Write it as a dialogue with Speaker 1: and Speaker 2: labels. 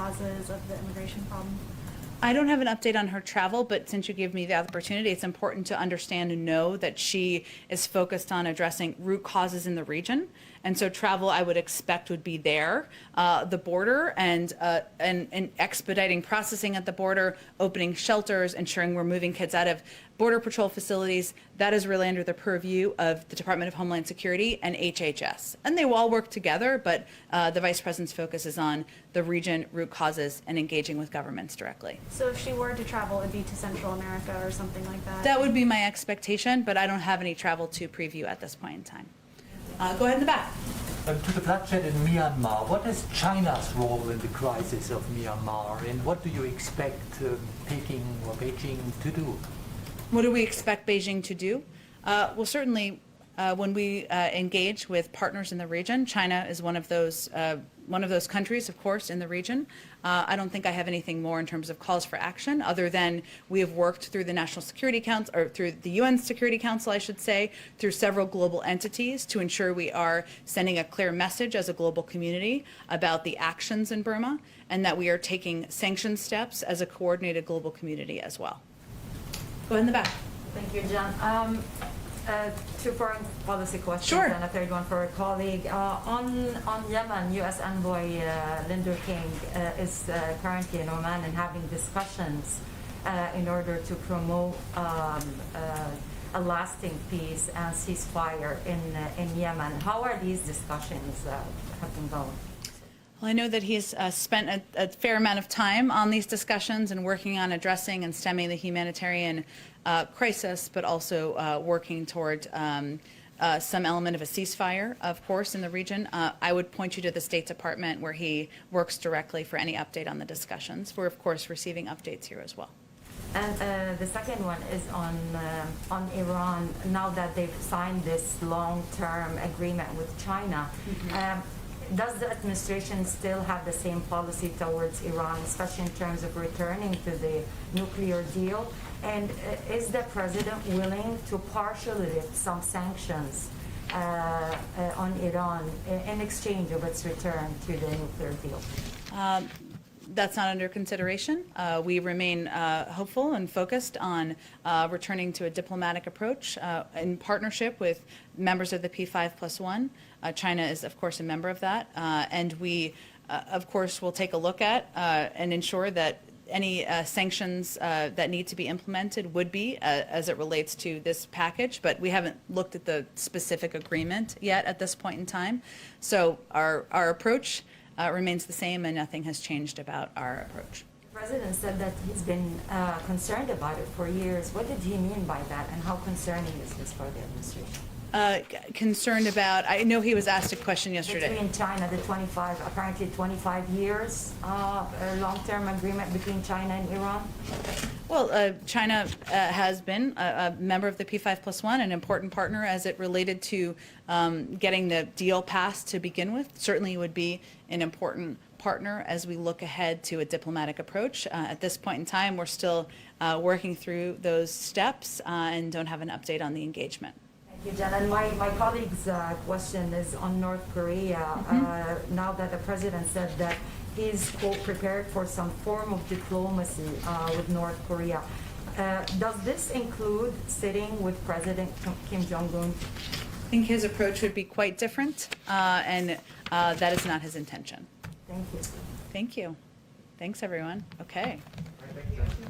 Speaker 1: causes of the immigration problem?
Speaker 2: I don't have an update on her travel, but since you give me the opportunity, it's important to understand and know that she is focused on addressing root causes in the region. And so travel, I would expect, would be there, the border, and expediting processing at the border, opening shelters, ensuring we're moving kids out of Border Patrol facilities. That is really under the purview of the Department of Homeland Security and HHS. And they will all work together, but the Vice President's focus is on the region, root causes, and engaging with governments directly.
Speaker 1: So if she were to travel, it would be to Central America or something like that?
Speaker 2: That would be my expectation, but I don't have any travel to preview at this point in time. Go ahead in the back.
Speaker 3: To the bloodshed in Myanmar, what is China's role in the crisis of Myanmar, and what do you expect Peking or Beijing to do?
Speaker 2: What do we expect Beijing to do? Well, certainly when we engage with partners in the region, China is one of those countries, of course, in the region. I don't think I have anything more in terms of calls for action, other than we have worked through the National Security Council, or through the UN Security Council, I should say, through several global entities to ensure we are sending a clear message as a global community about the actions in Burma, and that we are taking sanction steps as a coordinated global community as well. Go ahead in the back.
Speaker 4: Thank you, Jan. Two foreign policy questions.
Speaker 2: Sure.
Speaker 4: And a third one for a colleague. On Yemen, U.S. envoy Linder King is currently in Oman and having discussions in order to promote a lasting peace and ceasefire in Yemen. How are these discussions have been going?
Speaker 2: Well, I know that he's spent a fair amount of time on these discussions and working on addressing and stemming the humanitarian crisis, but also working toward some element of a ceasefire, of course, in the region. I would point you to the State Department, where he works directly for any update on the discussions. We're, of course, receiving updates here as well.
Speaker 4: And the second one is on Iran. Now that they've signed this long-term agreement with China, does the administration still have the same policy towards Iran, especially in terms of returning to the nuclear deal? And is the president willing to partially lift some sanctions on Iran in exchange of its return to the nuclear deal?
Speaker 2: That's not under consideration. We remain hopeful and focused on returning to a diplomatic approach in partnership with members of the P5+1. China is, of course, a member of that. And we, of course, will take a look at and ensure that any sanctions that need to be implemented would be as it relates to this package. But we haven't looked at the specific agreement yet at this point in time. So our approach remains the same, and nothing has changed about our approach.
Speaker 4: The president said that he's been concerned about it for years. What did he mean by that, and how concerning is this for the administration?
Speaker 2: Concerned about, I know he was asked a question yesterday.
Speaker 4: Between China, the 25 years long-term agreement between China and Iran?
Speaker 2: Well, China has been a member of the P5+1, an important partner as it related to getting the deal passed to begin with. Certainly would be an important partner as we look ahead to a diplomatic approach. At this point in time, we're still working through those steps and don't have an update on the engagement.
Speaker 4: Thank you, Jen. And my colleague's question is on North Korea. Now that the president said that he's, quote, prepared for some form of diplomacy with North Korea. Does this include sitting with President Kim Jong-un?
Speaker 2: I think his approach would be quite different, and that is not his intention.
Speaker 4: Thank you.
Speaker 2: Thank you. Thanks, everyone. Okay.
Speaker 3: Thank you.